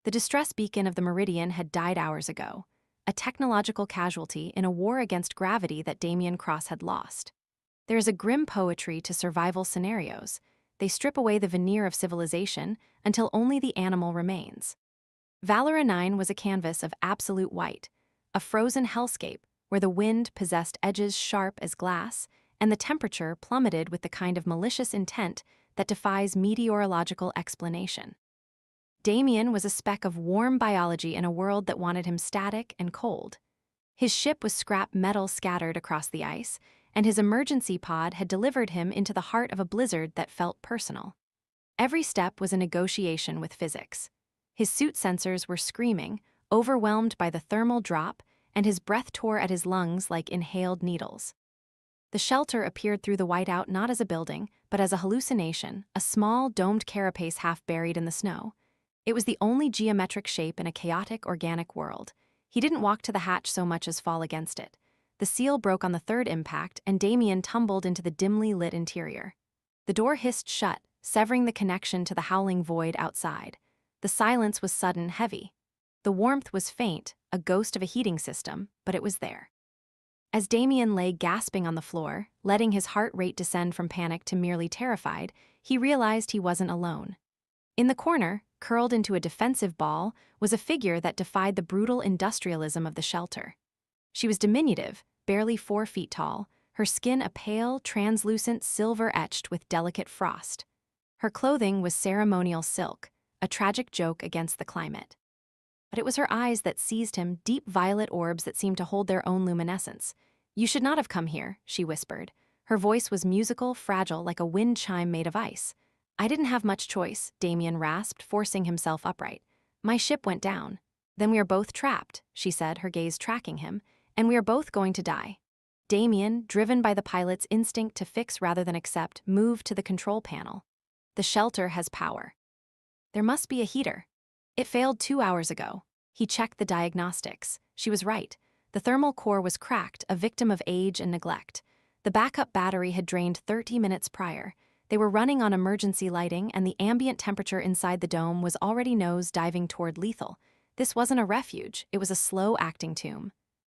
The distress beacon of the Meridian had died hours ago, a technological casualty in a war against gravity that Damien Cross had lost. There is a grim poetry to survival scenarios. They strip away the veneer of civilization until only the animal remains. Valora 9 was a canvas of absolute white, a frozen hellscape where the wind possessed edges sharp as glass and the temperature plummeted with the kind of malicious intent that defies meteorological explanation. Damien was a speck of warm biology in a world that wanted him static and cold. His ship was scrap metal scattered across the ice, and his emergency pod had delivered him into the heart of a blizzard that felt personal. Every step was a negotiation with physics. His suit sensors were screaming, overwhelmed by the thermal drop, and his breath tore at his lungs like inhaled needles. The shelter appeared through the whiteout not as a building, but as a hallucination, a small, domed carapace half buried in the snow. It was the only geometric shape in a chaotic, organic world. He didn't walk to the hatch so much as fall against it. The seal broke on the third impact, and Damien tumbled into the dimly lit interior. The door hissed shut, severing the connection to the howling void outside. The silence was sudden, heavy. The warmth was faint, a ghost of a heating system, but it was there. As Damien lay gasping on the floor, letting his heart rate descend from panic to merely terrified, he realized he wasn't alone. In the corner, curled into a defensive ball, was a figure that defied the brutal industrialism of the shelter. She was diminutive, barely 4 feet tall, her skin a pale, translucent silver etched with delicate frost. Her clothing was ceremonial silk, a tragic joke against the climate. But it was her eyes that seized him, deep violet orbs that seemed to hold their own luminescence. "You should not have come here," she whispered. Her voice was musical, fragile, like a wind chime made of ice. "I didn't have much choice," Damien rasped, forcing himself upright. "My ship went down." "Then we are both trapped," she said, her gaze tracking him, "and we are both going to die." Damien, driven by the pilot's instinct to fix rather than accept, moved to the control panel. "The shelter has power. There must be a heater. It failed 2 hours ago." He checked the diagnostics. She was right. The thermal core was cracked, a victim of age and neglect. The backup battery had drained 30 minutes prior. They were running on emergency lighting, and the ambient temperature inside the dome was already nose-diving toward lethal. This wasn't a refuge, it was a slow-acting tomb.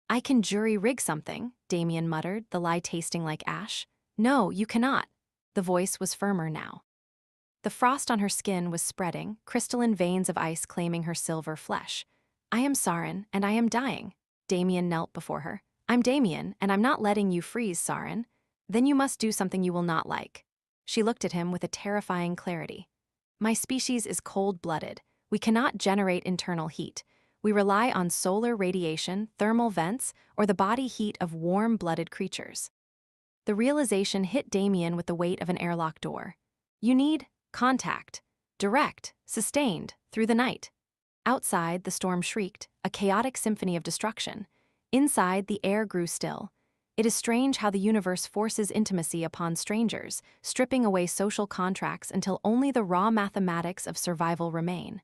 "I can jury-rig something," Damien muttered, the lie tasting like ash. "No, you cannot." The voice was firmer now. The frost on her skin was spreading, crystalline veins of ice claiming her silver flesh. "I am Saren, and I am dying." Damien knelt before her. "I'm Damien, and I'm not letting you freeze, Saren. Then you must do something you will not like." She looked at him with a terrifying clarity. "My species is cold-blooded. We cannot generate internal heat. We rely on solar radiation, thermal vents, or the body heat of warm-blooded creatures." The realization hit Damien with the weight of an airlock door. "You need contact. Direct, sustained, through the night." Outside, the storm shrieked, a chaotic symphony of destruction. Inside, the air grew still. It is strange how the universe forces intimacy upon strangers, stripping away social contracts until only the raw mathematics of survival remain.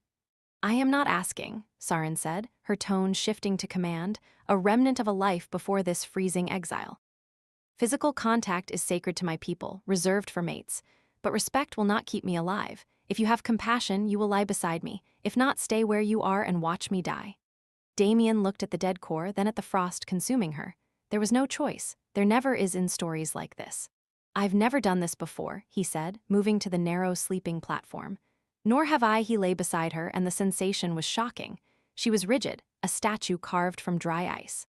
"I am not asking," Saren said, her tone shifting to command, a remnant of a life before this freezing exile. "Physical contact is sacred to my people, reserved for mates. But respect will not keep me alive. If you have compassion, you will lie beside me. If not, stay where you are and watch me die." Damien looked at the dead core, then at the frost consuming her. There was no choice. There never is in stories like this. "I've never done this before," he said, moving to the narrow sleeping platform. "Nor have I," he lay beside her, and the sensation was shocking. She was rigid, a statue carved from dry ice.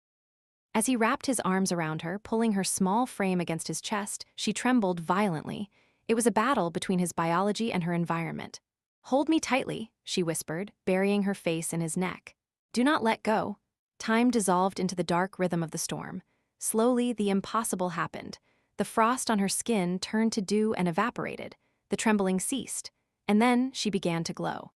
As he wrapped his arms around her, pulling her small frame against his chest, she trembled violently. It was a battle between his biology and her environment. "Hold me tightly," she whispered, burying her face in his neck. "Do not let go." Time dissolved into the dark rhythm of the storm. Slowly, the impossible happened. The frost on her skin turned to dew and evaporated. The trembling ceased, and then she began to glow.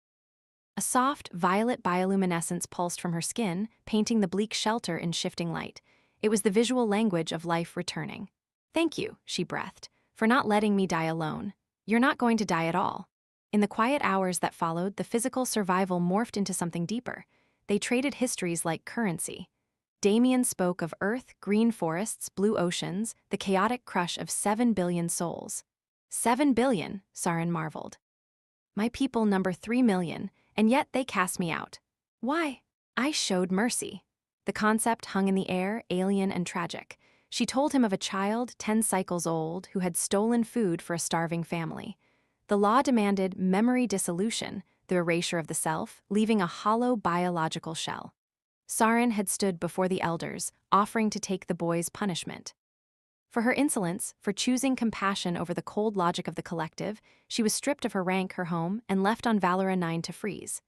A soft, violet bioluminescence pulsed from her skin, painting the bleak shelter in shifting light. It was the visual language of life returning. "Thank you," she breathed, "for not letting me die alone. You're not going to die at all." In the quiet hours that followed, the physical survival morphed into something deeper. They traded histories like currency. Damien spoke of Earth, green forests, blue oceans, the chaotic crush of 7 billion souls. 7 billion, Saren marveled. "My people number 3 million, and yet they cast me out. Why? I showed mercy. The concept hung in the air, alien and tragic. She told him of a child 10 cycles old who had stolen food for a starving family. The law demanded memory dissolution, the erasure of the self, leaving a hollow biological shell. Sarin had stood before the elders, offering to take the boy's punishment. For her insolence, for choosing compassion over the cold logic of the collective, she was stripped of her rank, her home, and left on Valora 9 to freeze.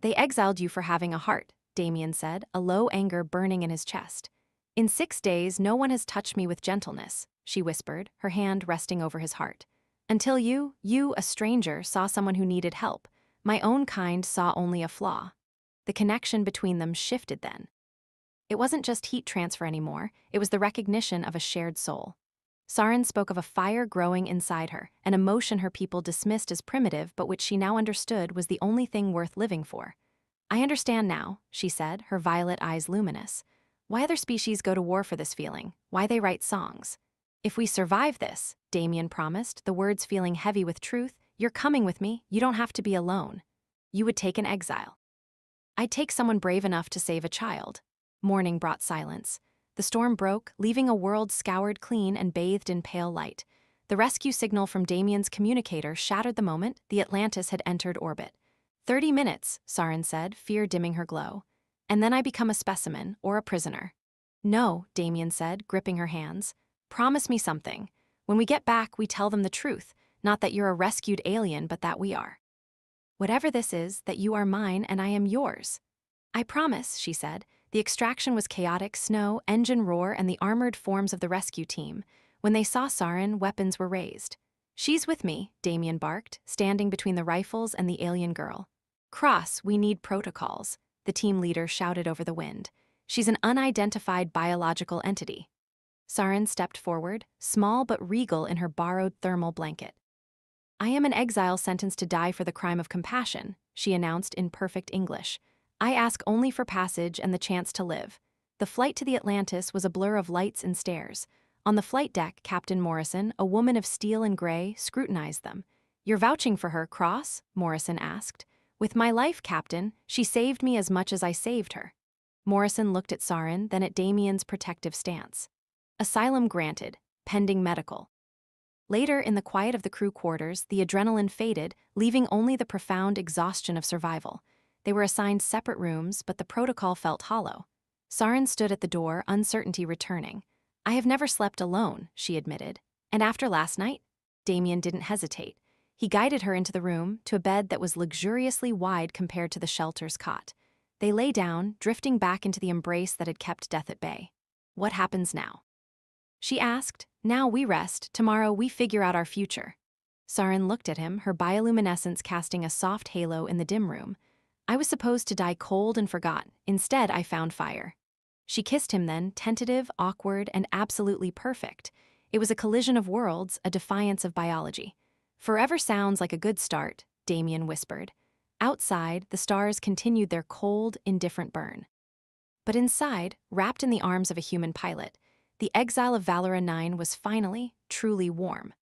They exiled you for having a heart, Damien said, a low anger burning in his chest. In 6 days, no one has touched me with gentleness, she whispered, her hand resting over his heart. Until you, a stranger, saw someone who needed help. My own kind saw only a flaw. The connection between them shifted then. It wasn't just heat transfer anymore, it was the recognition of a shared soul. Sarin spoke of a fire growing inside her, an emotion her people dismissed as primitive but which she now understood was the only thing worth living for. I understand now, she said, her violet eyes luminous. Why other species go to war for this feeling, why they write songs. If we survive this, Damien promised, the words feeling heavy with truth, you're coming with me, you don't have to be alone. You would take an exile. I'd take someone brave enough to save a child. Morning brought silence. The storm broke, leaving a world scoured clean and bathed in pale light. The rescue signal from Damien's communicator shattered the moment the Atlantis had entered orbit. 30 minutes, Sarin said, fear dimming her glow. And then I become a specimen, or a prisoner. No, Damien said, gripping her hands. Promise me something. When we get back, we tell them the truth, not that you're a rescued alien, but that we are. Whatever this is, that you are mine and I am yours. I promise, she said. The extraction was chaotic, snow, engine roar, and the armored forms of the rescue team. When they saw Sarin, weapons were raised. She's with me, Damien barked, standing between the rifles and the alien girl. Cross, we need protocols, the team leader shouted over the wind. She's an unidentified biological entity. Sarin stepped forward, small but regal in her borrowed thermal blanket. I am an exile sentenced to die for the crime of compassion, she announced in perfect English. I ask only for passage and the chance to live. The flight to the Atlantis was a blur of lights and stairs. On the flight deck, Captain Morrison, a woman of steel and gray, scrutinized them. You're vouching for her, Cross? Morrison asked. With my life, Captain, she saved me as much as I saved her. Morrison looked at Sarin, then at Damien's protective stance. Asylum granted, pending medical. Later, in the quiet of the crew quarters, the adrenaline faded, leaving only the profound exhaustion of survival. They were assigned separate rooms, but the protocol felt hollow. Sarin stood at the door, uncertainty returning. I have never slept alone, she admitted. And after last night? Damien didn't hesitate. He guided her into the room, to a bed that was luxuriously wide compared to the shelter's cot. They lay down, drifting back into the embrace that had kept death at bay. What happens now? She asked. Now we rest, tomorrow we figure out our future. Sarin looked at him, her bioluminescence casting a soft halo in the dim room. I was supposed to die cold and forgot. Instead, I found fire. She kissed him then, tentative, awkward, and absolutely perfect. It was a collision of worlds, a defiance of biology. Forever sounds like a good start, Damien whispered. Outside, the stars continued their cold, indifferent burn. But inside, wrapped in the arms of a human pilot, the exile of Valora 9 was finally, truly warm.